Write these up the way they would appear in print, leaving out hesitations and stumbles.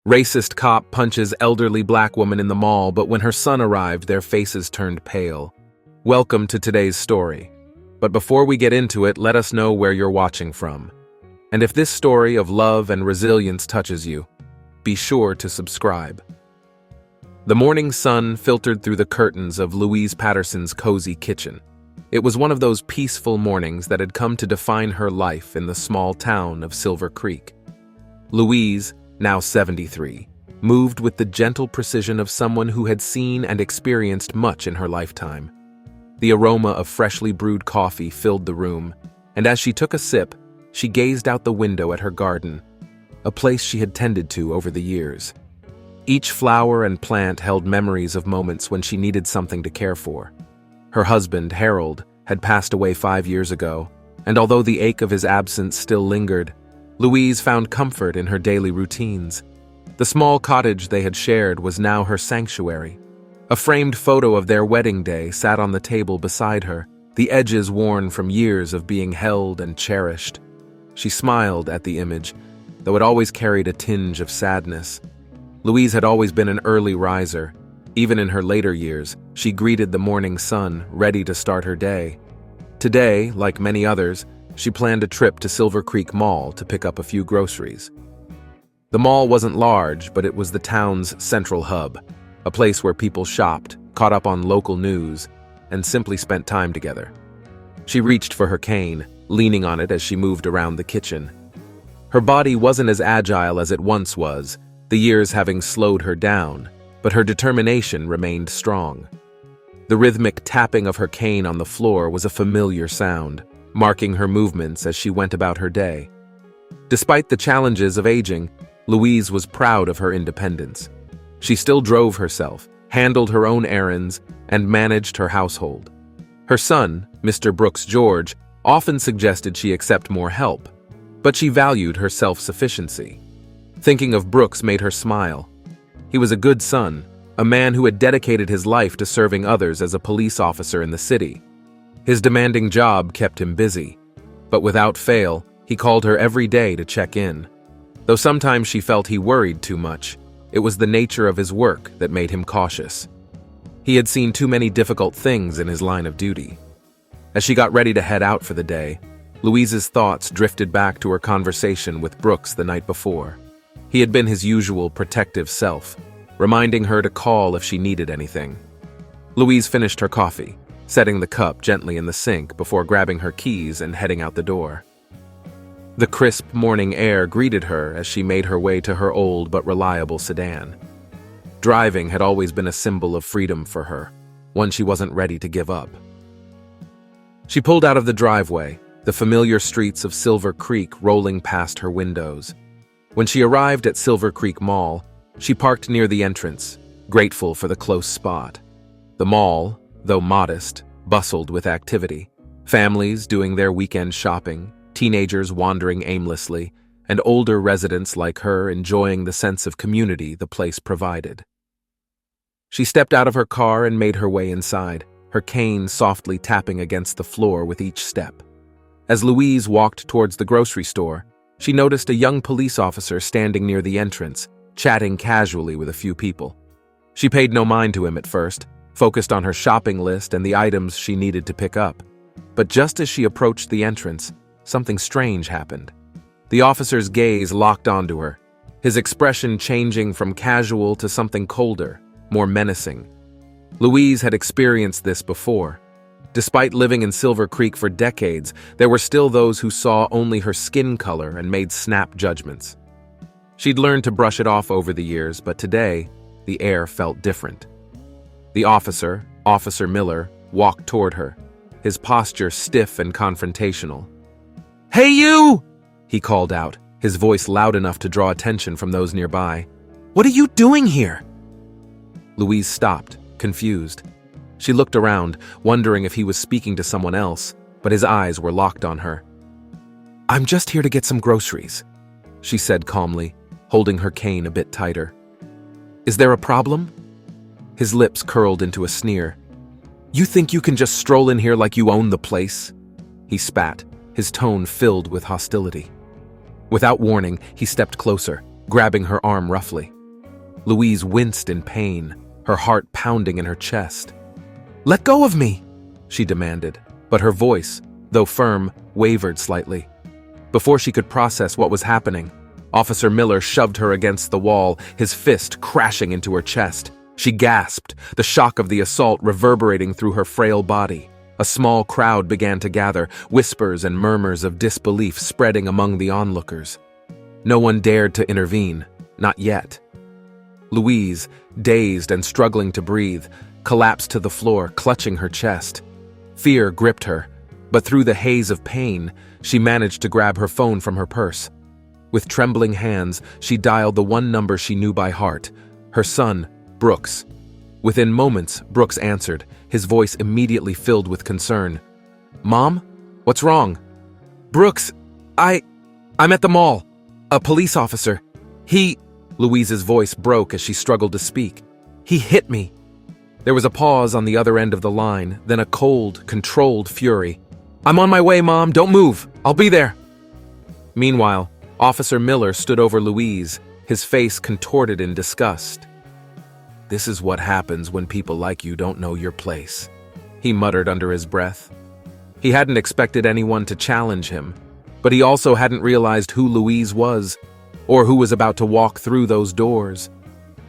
Racist cop punches elderly black woman in the mall, but when her son arrived, their faces turned pale. Welcome to today's story. But before we get into it, let us know where you're watching from. And if this story of love and resilience touches you, be sure to subscribe. The morning sun filtered through the curtains of Louise Patterson's cozy kitchen. It was one of those peaceful mornings that had come to define her life in the small town of Silver Creek. Louise, now 73, moved with the gentle precision of someone who had seen and experienced much in her lifetime. The aroma of freshly brewed coffee filled the room, and as she took a sip, she gazed out the window at her garden, a place she had tended to over the years. Each flower and plant held memories of moments when she needed something to care for. Her husband, Harold, had passed away 5 years ago, and although the ache of his absence still lingered, Louise found comfort in her daily routines. The small cottage they had shared was now her sanctuary. A framed photo of their wedding day sat on the table beside her, the edges worn from years of being held and cherished. She smiled at the image, though it always carried a tinge of sadness. Louise had always been an early riser. Even in her later years, she greeted the morning sun, ready to start her day. Today, like many others, she planned a trip to Silver Creek Mall to pick up a few groceries. The mall wasn't large, but it was the town's central hub, a place where people shopped, caught up on local news, and simply spent time together. She reached for her cane, leaning on it as she moved around the kitchen. Her body wasn't as agile as it once was, the years having slowed her down, but her determination remained strong. The rhythmic tapping of her cane on the floor was a familiar sound, marking her movements as she went about her day. Despite the challenges of aging, Louise was proud of her independence. She still drove herself, handled her own errands, and managed her household. Her son, Mr. Brooks George, often suggested she accept more help, but she valued her self-sufficiency. Thinking of Brooks made her smile. He was a good son, a man who had dedicated his life to serving others as a police officer in the city. His demanding job kept him busy, but without fail, he called her every day to check in. Though sometimes she felt he worried too much, it was the nature of his work that made him cautious. He had seen too many difficult things in his line of duty. As she got ready to head out for the day, Louise's thoughts drifted back to her conversation with Brooks the night before. He had been his usual protective self, reminding her to call if she needed anything. Louise finished her coffee, setting the cup gently in the sink before grabbing her keys and heading out the door. The crisp morning air greeted her as she made her way to her old but reliable sedan. Driving had always been a symbol of freedom for her, one she wasn't ready to give up. She pulled out of the driveway, the familiar streets of Silver Creek rolling past her windows. When she arrived at Silver Creek Mall, she parked near the entrance, grateful for the close spot. The mall, though modest, bustled with activity. Families doing their weekend shopping, teenagers wandering aimlessly, and older residents like her enjoying the sense of community the place provided. She stepped out of her car and made her way inside, her cane softly tapping against the floor with each step. As Louise walked towards the grocery store, she noticed a young police officer standing near the entrance, chatting casually with a few people. She paid no mind to him at first, focused on her shopping list and the items she needed to pick up. But just as she approached the entrance, something strange happened. The officer's gaze locked onto her, his expression changing from casual to something colder, more menacing. Louise had experienced this before. Despite living in Silver Creek for decades, there were still those who saw only her skin color and made snap judgments. She'd learned to brush it off over the years, but today, the air felt different. The officer, Officer Miller, walked toward her, his posture stiff and confrontational. "Hey you!" he called out, his voice loud enough to draw attention from those nearby. "What are you doing here?" Louise stopped, confused. She looked around, wondering if he was speaking to someone else, but his eyes were locked on her. "I'm just here to get some groceries," she said calmly, holding her cane a bit tighter. "Is there a problem?" His lips curled into a sneer. "You think you can just stroll in here like you own the place?" He spat, his tone filled with hostility. Without warning, he stepped closer, grabbing her arm roughly. Louise winced in pain, her heart pounding in her chest. "Let go of me!" she demanded, but her voice, though firm, wavered slightly. Before she could process what was happening, Officer Miller shoved her against the wall, his fist crashing into her chest. She gasped, the shock of the assault reverberating through her frail body. A small crowd began to gather, whispers and murmurs of disbelief spreading among the onlookers. No one dared to intervene, not yet. Louise, dazed and struggling to breathe, collapsed to the floor, clutching her chest. Fear gripped her, but through the haze of pain, she managed to grab her phone from her purse. With trembling hands, she dialed the one number she knew by heart, her son, Brooks. Within moments, Brooks answered, his voice immediately filled with concern. "Mom? What's wrong?" "Brooks, I'm at the mall. A police officer. Louise's voice broke as she struggled to speak. "He hit me." There was a pause on the other end of the line, then a cold, controlled fury. "I'm on my way, Mom. Don't move. I'll be there." Meanwhile, Officer Miller stood over Louise, his face contorted in disgust. "This is what happens when people like you don't know your place," he muttered under his breath. He hadn't expected anyone to challenge him, but he also hadn't realized who Louise was, or who was about to walk through those doors.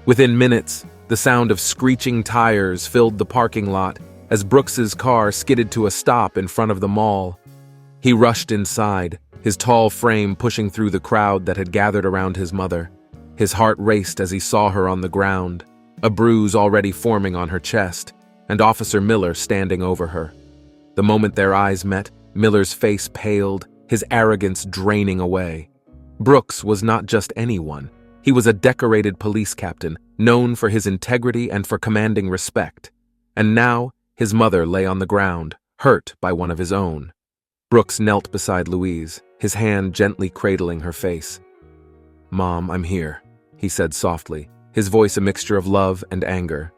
Within minutes, the sound of screeching tires filled the parking lot as Brooks's car skidded to a stop in front of the mall. He rushed inside, his tall frame pushing through the crowd that had gathered around his mother. His heart raced as he saw her on the ground, a bruise already forming on her chest, and Officer Miller standing over her. The moment their eyes met, Miller's face paled, his arrogance draining away. Brooks was not just anyone. He was a decorated police captain, known for his integrity and for commanding respect. And now, his mother lay on the ground, hurt by one of his own. Brooks knelt beside Louise, his hand gently cradling her face. "Mom, I'm here," he said softly, his voice a mixture of love and anger.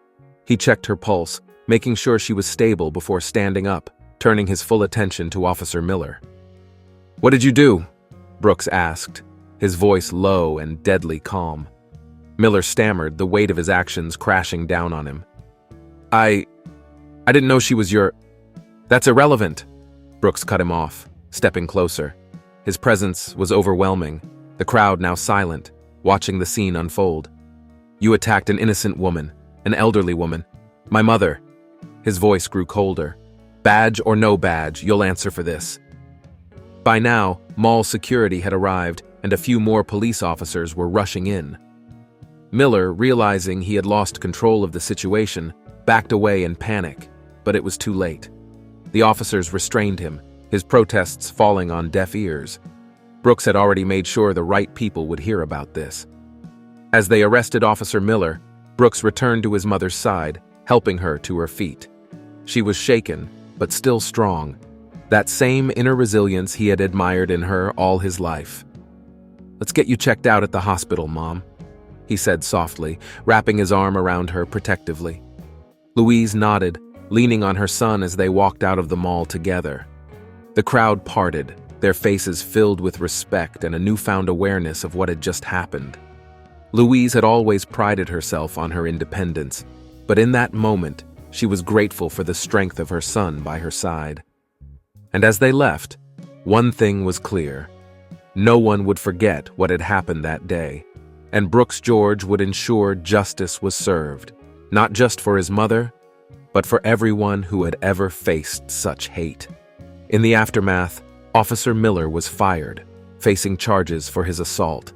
He checked her pulse, making sure she was stable before standing up, turning his full attention to Officer Miller. "What did you do?" Brooks asked, his voice low and deadly calm. Miller stammered, the weight of his actions crashing down on him. I didn't know she was your—" "That's irrelevant," Brooks cut him off, stepping closer. His presence was overwhelming, the crowd now silent, watching the scene unfold. "You attacked an innocent woman, an elderly woman. My mother." His voice grew colder. "Badge or no badge, you'll answer for this." By now, mall security had arrived, and a few more police officers were rushing in. Miller, realizing he had lost control of the situation, backed away in panic, but it was too late. The officers restrained him, his protests falling on deaf ears. Brooks had already made sure the right people would hear about this. As they arrested Officer Miller, Brooks returned to his mother's side, helping her to her feet. She was shaken, but still strong, that same inner resilience he had admired in her all his life. "Let's get you checked out at the hospital, Mom," he said softly, wrapping his arm around her protectively. Louise nodded, leaning on her son as they walked out of the mall together. The crowd parted, their faces filled with respect and a newfound awareness of what had just happened. Louise had always prided herself on her independence, but in that moment, she was grateful for the strength of her son by her side. And as they left, one thing was clear. No one would forget what had happened that day, and Brooks George would ensure justice was served, not just for his mother, but for everyone who had ever faced such hate. In the aftermath, Officer Miller was fired, facing charges for his assault.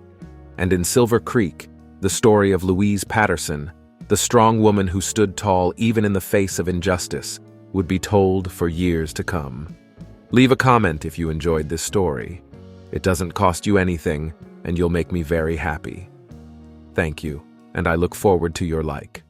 And in Silver Creek, the story of Louise Patterson, the strong woman who stood tall even in the face of injustice, would be told for years to come. Leave a comment if you enjoyed this story. It doesn't cost you anything, and you'll make me very happy. Thank you, and I look forward to your like.